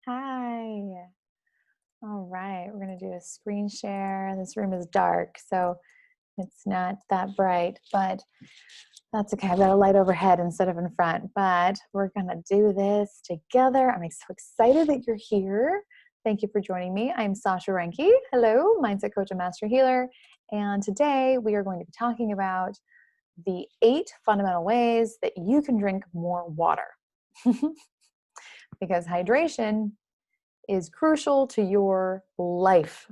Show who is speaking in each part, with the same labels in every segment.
Speaker 1: Hi. All right, we're going to do a screen share. This room is dark, so it's not that bright, but that's okay. I've got a light overhead instead of in front, but we're going to do this together. I'm so excited that you're here. Thank you for joining me. I'm Sasha Reinke. Hello, Mindset Coach and Master Healer. And today we are going to be talking about the 8 fundamental ways that you can drink more water. Because hydration is crucial to your life.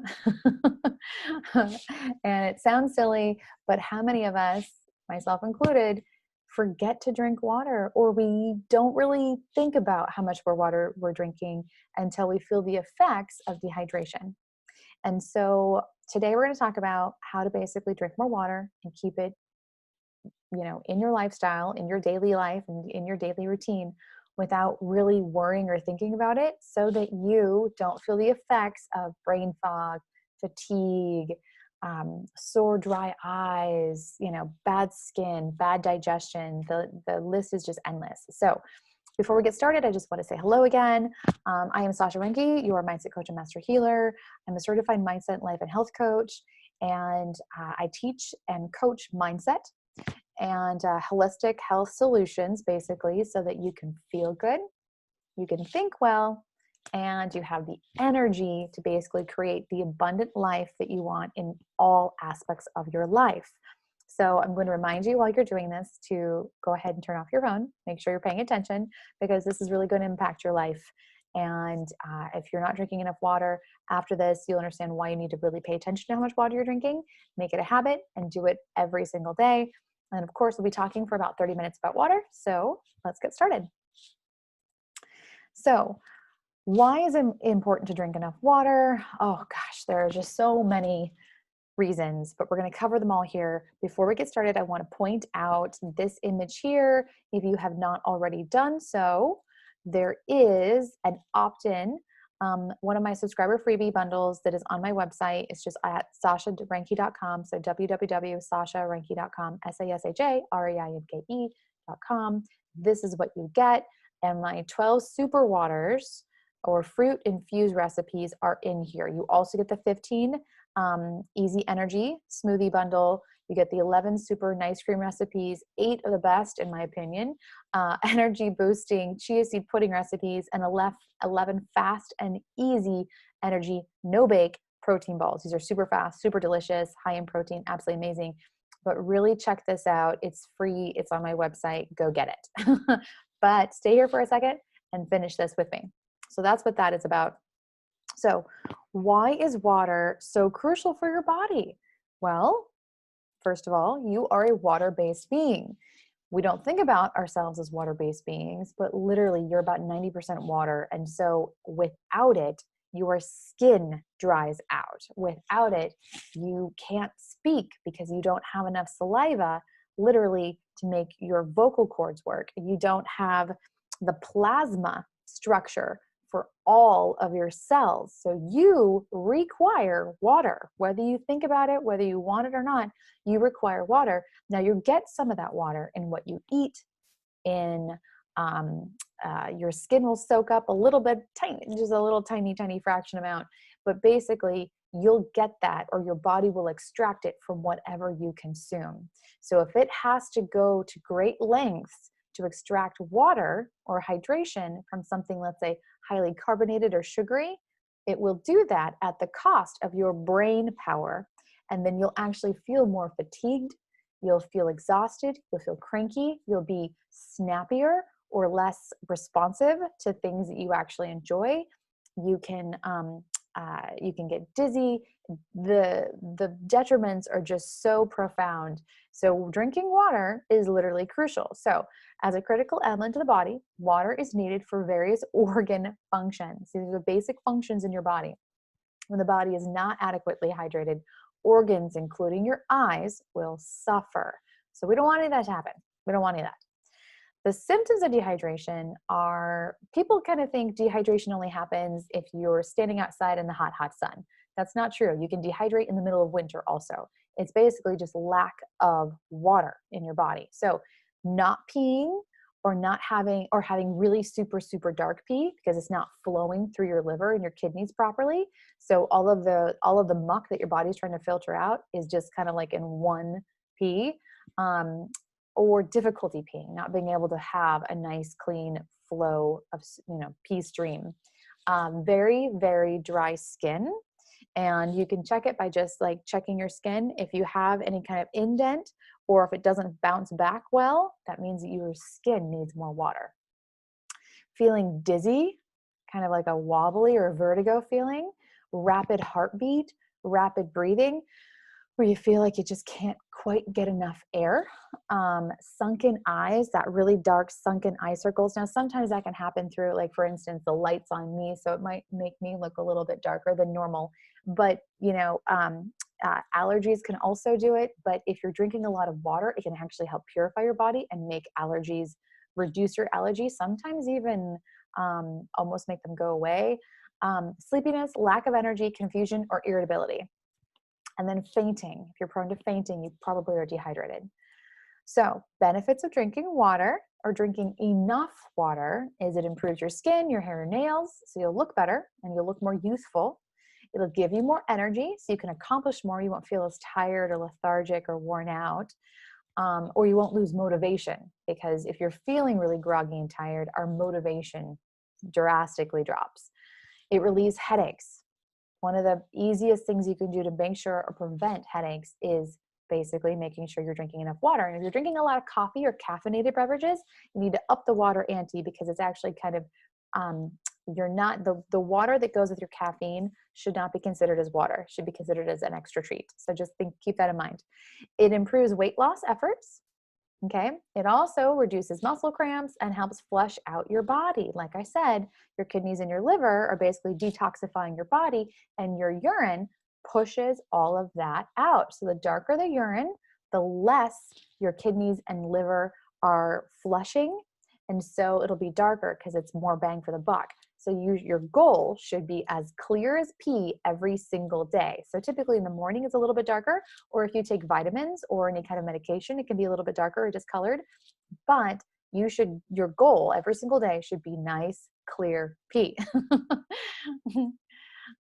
Speaker 1: And it sounds silly, but how many of us, myself included, forget to drink water, or we don't really think about how much more water we're drinking until we feel the effects of dehydration. And so today we're going to talk about how to basically drink more water and keep it, in your lifestyle, in your daily life, and in your daily routine without really worrying or thinking about it, so that you don't feel the effects of brain fog, fatigue, sore, dry eyes, bad skin, bad digestion. The list is just endless. So before we get started, I just want to say hello again. I am Sasha Reinke, your Mindset Coach and Master Healer. I'm a certified mindset, life, and health coach, and I teach and coach mindset and holistic health solutions, basically, so that you can feel good, you can think well, and you have the energy to basically create the abundant life that you want in all aspects of your life. So I'm going to remind you while you're doing this to go ahead and turn off your phone. Make sure you're paying attention, because this is really going to impact your life. And if you're not drinking enough water after this, you'll understand why you need to really pay attention to how much water you're drinking. Make it a habit and do it every single day. And of course, we'll be talking for about 30 minutes about water. So let's get started. So why is it important to drink enough water? Oh gosh, there are just so many reasons, but we're going to cover them all here. Before we get started, I want to point out this image here. If you have not already done so, there is an opt-in. One of my subscriber freebie bundles that is on my website. It's just at sasharenke.com. So www.sasharenke.com, SASHAREINKE.com. This is what you get. And my 12 super waters or fruit infused recipes are in here. You also get the 15 easy energy smoothie bundle. You get the 11 super nice cream recipes, 8 of the best in my opinion, energy boosting chia seed pudding recipes, and 11 fast and easy energy no bake protein balls. These are super fast, super delicious, high in protein, absolutely amazing. But really check this out. It's free. It's on my website. Go get it. But stay here for a second and finish this with me. So that's what that is about. So why is water so crucial for your body? Well, first of all, you are a water-based being. We don't think about ourselves as water-based beings, but literally you're about 90% water. And so without it, your skin dries out. Without it, you can't speak because you don't have enough saliva, literally, to make your vocal cords work. You don't have the plasma structure for all of your cells. So you require water, whether you think about it, whether you want it or not, you require water. Now you get some of that water in what you eat, in your skin will soak up a little bit, tiny, just a little tiny fraction amount, but basically you'll get that, or your body will extract it from whatever you consume. So if it has to go to great lengths to extract water or hydration from something, let's say, highly carbonated or sugary, it will do that at the cost of your brain power. And then you'll actually feel more fatigued. You'll feel exhausted. You'll feel cranky. You'll be snappier or less responsive to things that you actually enjoy. You can get dizzy. The detriments are just so profound. So drinking water is literally crucial. So as a critical element to the body, water is needed for various organ functions. These are the basic functions in your body. When the body is not adequately hydrated, organs, including your eyes, will suffer. So we don't want any of that to happen. We don't want any of that. The symptoms of dehydration are, people kind of think dehydration only happens if you're standing outside in the hot, hot sun. That's not true. You can dehydrate in the middle of winter also. It's basically just lack of water in your body. So not peeing or not having, or having really super, super dark pee because it's not flowing through your liver and your kidneys properly. So all of the muck that your body's trying to filter out is just kind of like in one pee. Or difficulty peeing, not being able to have a nice clean flow of, pee stream. Very, very dry skin. And you can check it by just like checking your skin. If you have any kind of indent or if it doesn't bounce back well, that means that your skin needs more water. Feeling dizzy, kind of like a wobbly or a vertigo feeling, rapid heartbeat, rapid breathing, where you feel like you just can't quite get enough air. Sunken eyes, that really dark sunken eye circles. Now, sometimes that can happen through, like, for instance, the light's on me, so it might make me look a little bit darker than normal. But, allergies can also do it. But if you're drinking a lot of water, it can actually help purify your body and make allergies, reduce your allergies, sometimes even almost make them go away. Sleepiness, lack of energy, confusion, or irritability. And then fainting. If you're prone to fainting, you probably are dehydrated. So benefits of drinking water or drinking enough water is it improves your skin, your hair, and nails, so you'll look better and you'll look more youthful. It'll give you more energy so you can accomplish more. You won't feel as tired or lethargic or worn out. Or you won't lose motivation, because if you're feeling really groggy and tired, our motivation drastically drops. It relieves headaches. One of the easiest things you can do to make sure or prevent headaches is basically making sure you're drinking enough water. And if you're drinking a lot of coffee or caffeinated beverages, you need to up the water ante, because it's actually kind of, you're not, the water that goes with your caffeine should not be considered as water, should be considered as an extra treat. So just keep that in mind. It improves weight loss efforts. Okay. It also reduces muscle cramps and helps flush out your body. Like I said, your kidneys and your liver are basically detoxifying your body, and your urine pushes all of that out. So the darker the urine, the less your kidneys and liver are flushing. And so it'll be darker because it's more bang for the buck. So your goal should be as clear as pee every single day. So typically in the morning it's a little bit darker, or if you take vitamins or any kind of medication, it can be a little bit darker or discolored. But your goal every single day should be nice, clear pee.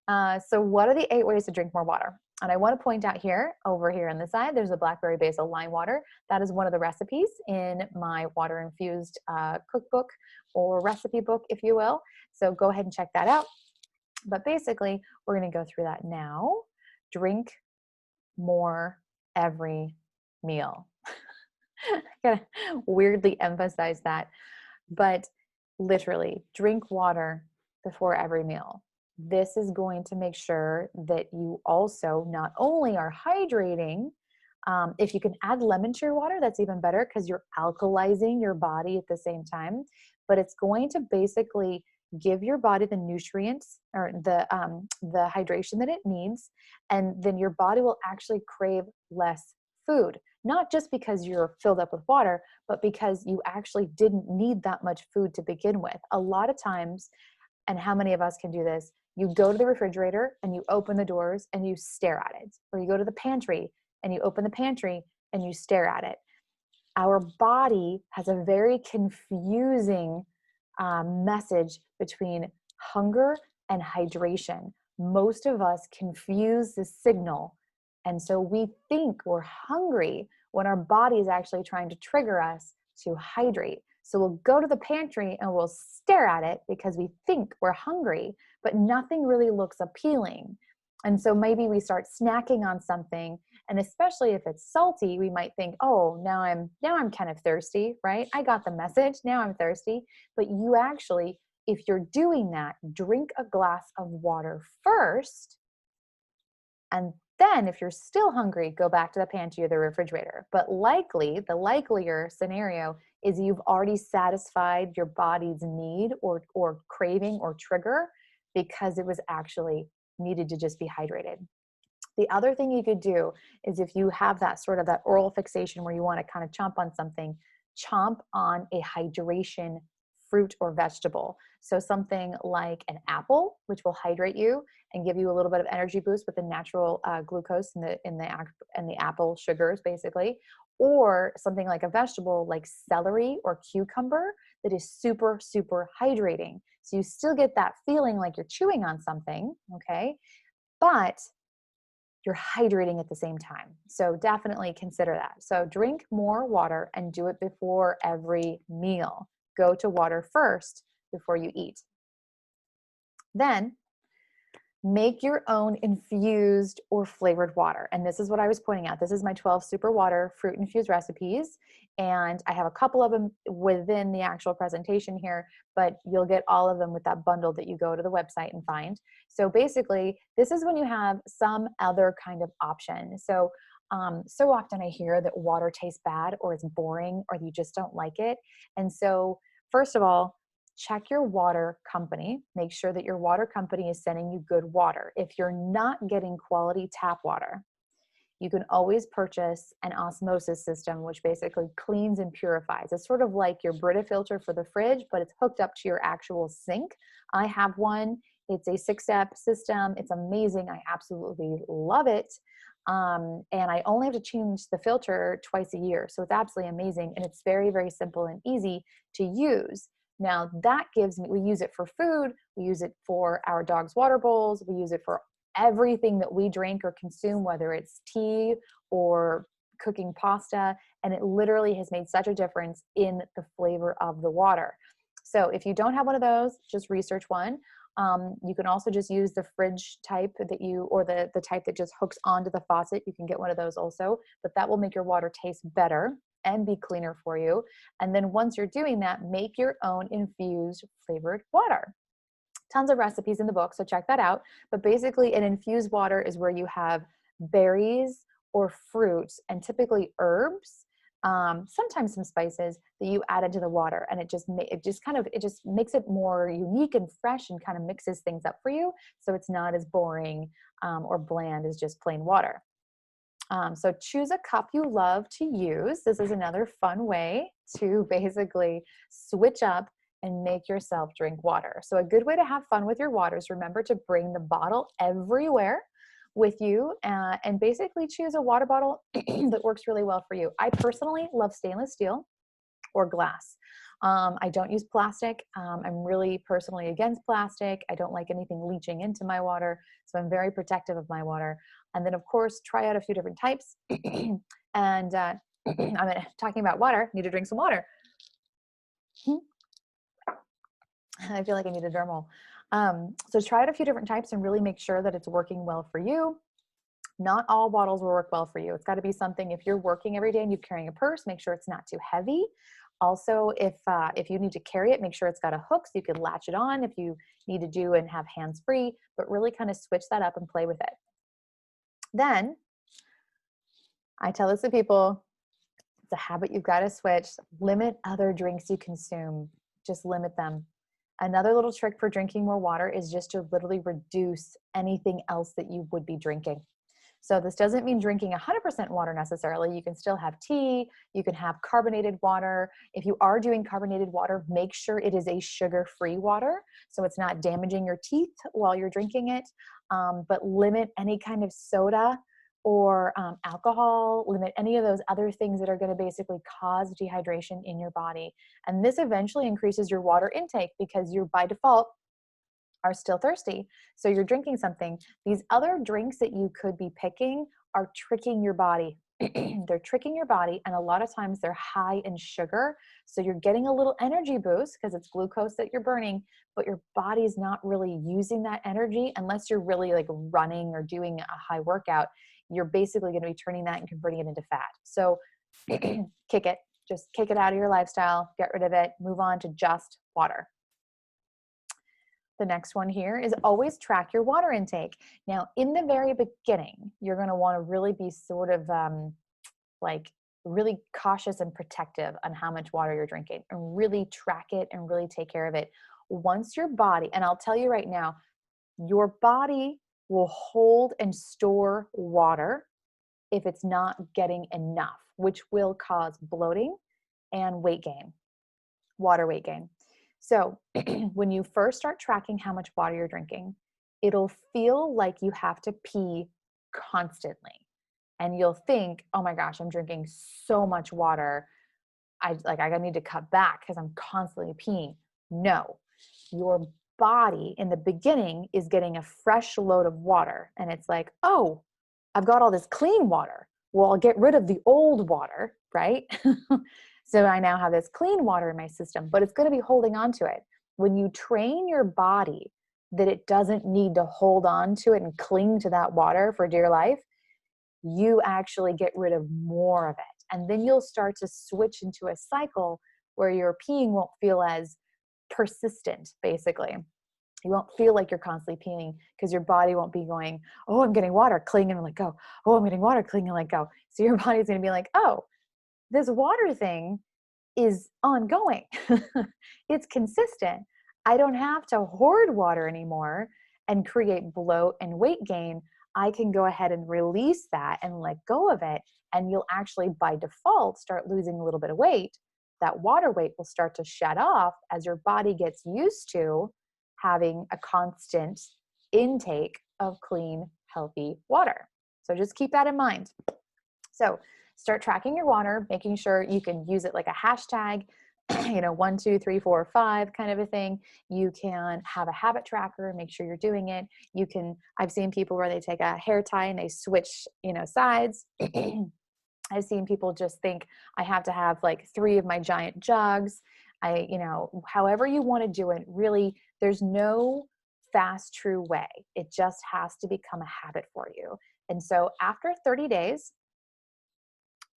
Speaker 1: So what are the 8 ways to drink more water? And I want to point out over here on the side, there's a blackberry basil lime water. That is one of the recipes in my water infused cookbook or recipe book, if you will. So go ahead and check that out. But basically, we're going to go through that now. Drink more every meal. I'm going to weirdly emphasize that. But literally, drink water before every meal. This is going to make sure that you also not only are hydrating, if you can add lemon to your water, that's even better, because you're alkalizing your body at the same time. But it's going to basically give your body the nutrients or the hydration that it needs, and then your body will actually crave less food. Not just because you're filled up with water, but because you actually didn't need that much food to begin with. A lot of times, and how many of us can do this, you go to the refrigerator and you open the doors and you stare at it. Or you go to the pantry and you open the pantry and you stare at it. Our body has a very confusing message between hunger and hydration. Most of us confuse the signal. And so we think we're hungry when our body is actually trying to trigger us to hydrate. So we'll go to the pantry and we'll stare at it because we think we're hungry, but nothing really looks appealing. And so maybe we start snacking on something, and especially if it's salty, we might think, oh, now I'm kind of thirsty, right? I got the message, now I'm thirsty. But you actually, if you're doing that, drink a glass of water first, and then if you're still hungry, go back to the pantry or the refrigerator. But the likelier scenario is you've already satisfied your body's need or craving or trigger, because it was actually needed to just be hydrated. The other thing you could do is, if you have that sort of that oral fixation where you want to kind of chomp on something, chomp on a hydration fruit or vegetable. So something like an apple, which will hydrate you and give you a little bit of energy boost with the natural glucose in the apple sugars, basically, or something like a vegetable like celery or cucumber that is super, super hydrating. So you still get that feeling like you're chewing on something, okay? But you're hydrating at the same time. So definitely consider that. So drink more water and do it before every meal. Go to water first before you eat. Then make your own infused or flavored water. And this is what I was pointing out. This is my 12 super water fruit infused recipes. And I have a couple of them within the actual presentation here, but you'll get all of them with that bundle that you go to the website and find. So basically, this is when you have some other kind of option. So often I hear that water tastes bad or it's boring or you just don't like it. And so first of all, check your water company. Make sure that your water company is sending you good water. If you're not getting quality tap water, you can always purchase an osmosis system, which basically cleans and purifies. It's sort of like your Brita filter for the fridge, but it's hooked up to your actual sink. I have one. It's a 6-step system. It's amazing. I absolutely love it. And I only have to change the filter twice a year. So it's absolutely amazing. And it's very, very simple and easy to use. Now that gives me, we use it for food. We use it for our dog's water bowls. We use it for everything that we drink or consume, whether it's tea or cooking pasta. And it literally has made such a difference in the flavor of the water. So if you don't have one of those, just research one. You can also just use the fridge type or the type that just hooks onto the faucet. You can get one of those also, but that will make your water taste better and be cleaner for you. And then once you're doing that, make your own infused flavored water. Tons of recipes in the book, so check that out. But basically an infused water is where you have berries or fruits and typically herbs, sometimes some spices that you add into the water, and it just makes it more unique and fresh and kind of mixes things up for you, so it's not as boring or bland as just plain water. So choose a cup you love to use. This is another fun way to basically switch up and make yourself drink water. So a good way to have fun with your water is remember to bring the bottle everywhere with you and basically choose a water bottle that works really well for you. I personally love stainless steel or glass. I don't use plastic. I'm really personally against plastic. I don't like anything leaching into my water, so I'm very protective of my water. And then, of course, try out a few different types. And I'm talking about water. Need to drink some water. I feel like I need a dermal. So try out a few different types and really make sure that it's working well for you. Not all bottles will work well for you. It's got to be something, if you're working every day and you're carrying a purse, make sure it's not too heavy. Also, if you need to carry it, make sure it's got a hook so you can latch it on if you need to do and have hands free, but really kind of switch that up and play with it. Then I tell this to people, it's a habit you've got to switch. Limit other drinks you consume. Just limit them. Another little trick for drinking more water is just to literally reduce anything else that you would be drinking. So this doesn't mean drinking 100% water necessarily. You can still have tea. You can have carbonated water. If you are doing carbonated water, make sure it is a sugar-free water so it's not damaging your teeth while you're drinking it. But limit any kind of soda or alcohol, limit any of those other things that are going to basically cause dehydration in your body. And this eventually increases your water intake because you're by default are still thirsty. So you're drinking something. These other drinks that you could be picking are tricking your body. They're tricking your body, and a lot of times they're high in sugar. So you're getting a little energy boost because it's glucose that you're burning, but your body's not really using that energy unless you're really like running or doing a high workout. You're basically going to be turning that and converting it into fat. So kick it. Just kick it out of your lifestyle. Get rid of it. Move on to just water. The next one here is always track your water intake. Now, in the very beginning, you're going to want to really be sort of like really cautious and protective on how much water you're drinking and really track it and really take care of it. Once your body, and I'll tell you right now, your body will hold and store water if it's not getting enough, which will cause bloating and weight gain, water weight gain. So when you first start tracking how much water you're drinking, it'll feel like you have to pee constantly. And you'll think, oh my gosh, I'm drinking so much water. I need to cut back because I'm constantly peeing. No, your body in the beginning is getting a fresh load of water. And it's like, oh, I've got all this clean water. Well, I'll get rid of the old water, right? So I now have this clean water in my system, but it's going to be holding on to it. When you train your body that it doesn't need to hold on to it and cling to that water for dear life, you actually get rid of more of it. And then you'll start to switch into a cycle where your peeing won't feel as persistent, basically. You won't feel like you're constantly peeing because your body won't be going, oh, I'm getting water, cling and let go. Oh, I'm getting water, cling and let go. So your body's going to be like, oh, this water thing is ongoing. It's consistent. I don't have to hoard water anymore and create bloat and weight gain. I can go ahead and release that and let go of it. And you'll actually, by default, start losing a little bit of weight. That water weight will start to shed off as your body gets used to having a constant intake of clean, healthy water. So just keep that in mind. So start tracking your water, making sure you can use it like a hashtag, 1, 2, 3, 4, 5 kind of a thing. You can have a habit tracker, make sure you're doing it. I've seen people where they take a hair tie and they switch, sides. I've seen people just think I have to have like 3 of my giant jugs. However you want to do it, really, there's no fast, true way. It just has to become a habit for you. And so after 30 days,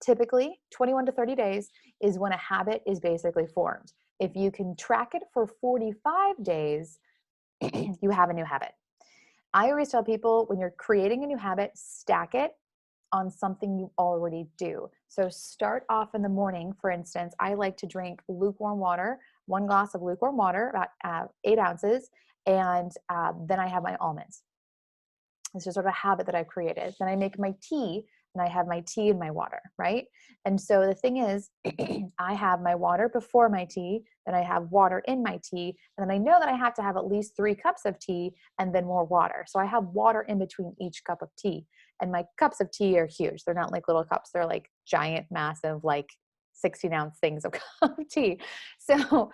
Speaker 1: typically 21 to 30 days is when a habit is basically formed. If you can track it for 45 days, you have a new habit. I always tell people when you're creating a new habit, stack it on something you already do. So start off in the morning. For instance, I like to drink lukewarm water, 1 glass of lukewarm water, about 8 ounces, and then I have my almonds. It's just sort of a habit that I've created. Then I make my tea, and I have my tea and my water, right? And so the thing is, I have my water before my tea, then I have water in my tea, and then I know that I have to have at least 3 cups of tea and then more water. So I have water in between each cup of tea. And my cups of tea are huge. They're not like little cups. They're like giant, massive, like 16-ounce things of cup of tea. So,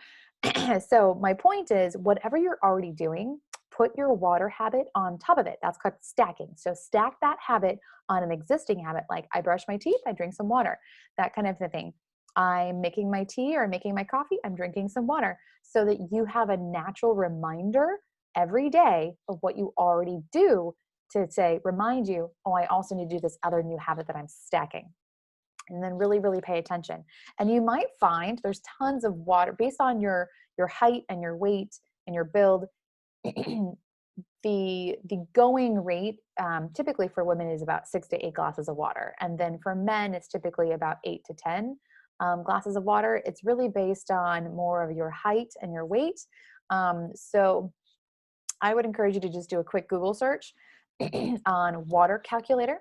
Speaker 1: so my point is, whatever you're already doing, put your water habit on top of it. That's called stacking. So stack that habit on an existing habit. Like I brush my teeth, I drink some water, that kind of thing. I'm making my tea or making my coffee, I'm drinking some water, so that you have a natural reminder every day of what you already do to say, remind you, oh, I also need to do this other new habit that I'm stacking. And then really, really pay attention. And you might find there's tons of water based on your height and your weight and your build. The going rate typically for women is about 6 to 8 glasses of water. And then for men, it's typically about 8 to 10 glasses of water. It's really based on more of your height and your weight. So I would encourage you to just do a quick Google search on water calculator.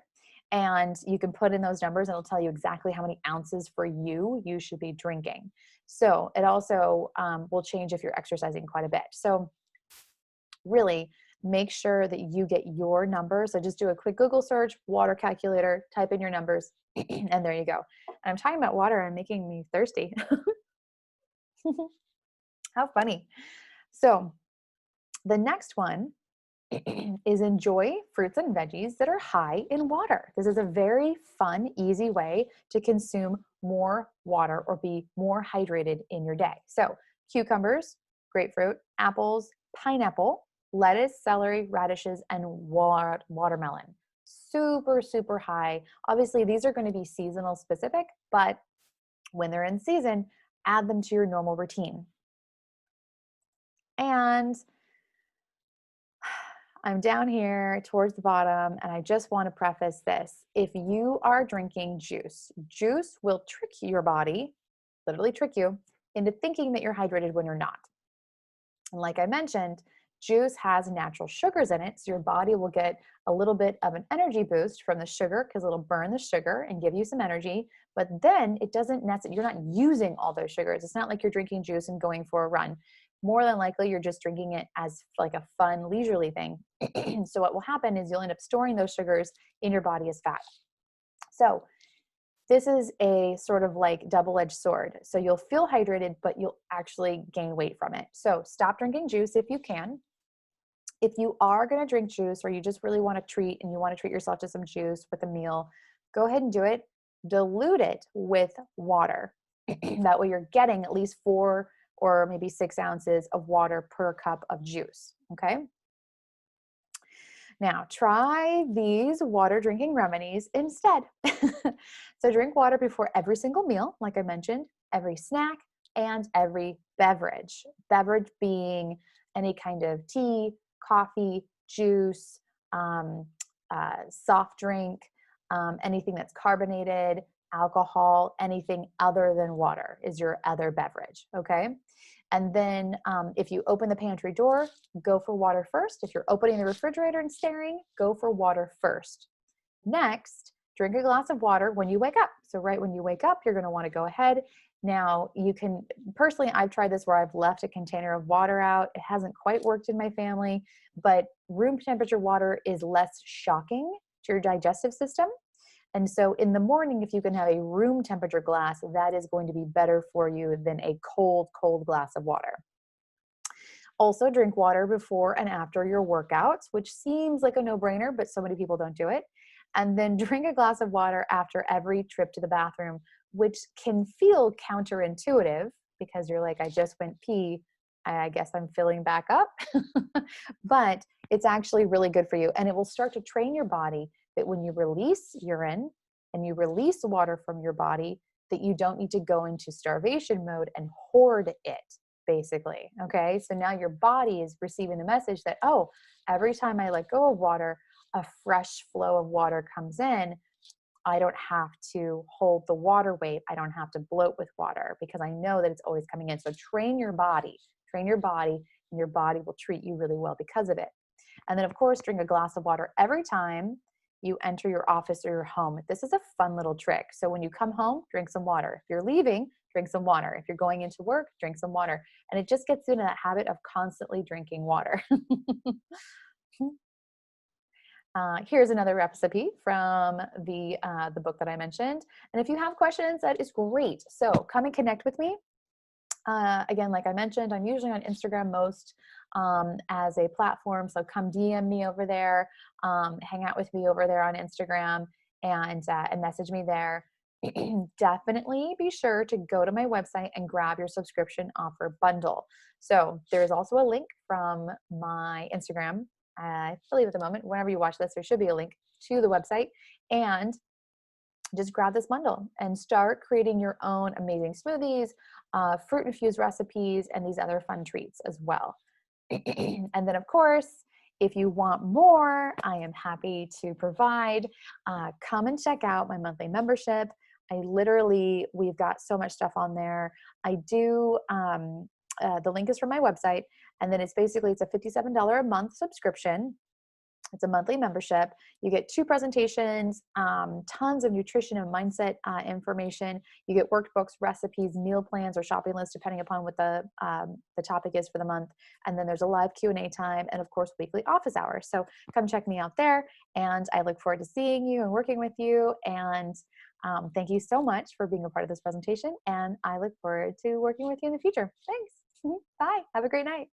Speaker 1: And you can put in those numbers and it'll tell you exactly how many ounces for you should be drinking. So it also will change if you're exercising quite a bit. So really make sure that you get your numbers. So just do a quick Google search, water calculator, type in your numbers, and there you go. And I'm talking about water and making me thirsty. How funny. So the next one is enjoy fruits and veggies that are high in water. This is a very fun, easy way to consume more water or be more hydrated in your day. So cucumbers, grapefruit, apples, pineapple, lettuce, celery, radishes, and watermelon. Super, super high. Obviously, these are going to be seasonal specific, but when they're in season, add them to your normal routine. And I'm down here towards the bottom, and I just want to preface this. If you are drinking juice, juice will trick your body, literally trick you, into thinking that you're hydrated when you're not. And like I mentioned, juice has natural sugars in it, so your body will get a little bit of an energy boost from the sugar because it'll burn the sugar and give you some energy, but then it doesn't necessarily, you're not using all those sugars. It's not like you're drinking juice and going for a run. more than likely you're just drinking it as like a fun leisurely thing. So what will happen is you'll end up storing those sugars in your body as fat. So this is a sort of like double-edged sword. So you'll feel hydrated, but you'll actually gain weight from it. So stop drinking juice if you can. If you are going to drink juice, or you just really want to treat and you want to treat yourself to some juice with a meal, go ahead and do it. Dilute it with water. That way you're getting at least 4 or maybe 6 ounces of water per cup of juice. Okay. Now, try these water drinking remedies instead. So drink water before every single meal, like I mentioned, every snack, and every beverage. Beverage being any kind of tea, coffee, juice, soft drink, anything that's carbonated, alcohol, anything other than water is your other beverage, okay? And then if you open the pantry door, go for water first. If you're opening the refrigerator and staring, go for water first. Next, drink a glass of water when you wake up. So right when you wake up, you're going to want to go ahead. Now you can, personally, I've tried this where I've left a container of water out. It hasn't quite worked in my family, but room temperature water is less shocking to your digestive system. And so in the morning, if you can have a room temperature glass, that is going to be better for you than a cold, cold glass of water. Also, drink water before and after your workouts, which seems like a no-brainer, but so many people don't do it. And then drink a glass of water after every trip to the bathroom, which can feel counterintuitive because you're like, I just went pee, I guess I'm filling back up. But it's actually really good for you. And it will start to train your body that when you release urine and you release water from your body, that you don't need to go into starvation mode and hoard it, basically. Okay. So now your body is receiving the message that, oh, every time I let go of water, a fresh flow of water comes in. I don't have to hold the water weight. I don't have to bloat with water because I know that it's always coming in. So train your body, and your body will treat you really well because of it. And then of course, drink a glass of water every time you enter your office or your home. This is a fun little trick. So when you come home, drink some water. If you're leaving, drink some water. If you're going into work, drink some water. And it just gets you into that habit of constantly drinking water. Here's another recipe from the book that I mentioned. And if you have questions, that is great. So come and connect with me. Again, like I mentioned, I'm usually on Instagram most as a platform. So come DM me over there, hang out with me over there on Instagram, and message me there. Definitely be sure to go to my website and grab your subscription offer bundle. So there's also a link from my Instagram. I believe at the moment, whenever you watch this, there should be a link to the website, and just grab this bundle and start creating your own amazing smoothies, fruit infused recipes, and these other fun treats as well. And then of course, if you want more, I am happy to provide. Come and check out my monthly membership. We've got so much stuff on there. I do, the link is from my website, and then it's a $57 a month subscription. It's a monthly membership. You get 2 presentations, tons of nutrition and mindset information. You get workbooks, recipes, meal plans, or shopping lists, depending upon what the topic is for the month. And then there's a live Q&A time, and of course, weekly office hours. So come check me out there, and I look forward to seeing you and working with you. And thank you so much for being a part of this presentation, and I look forward to working with you in the future. Thanks. Bye. Have a great night.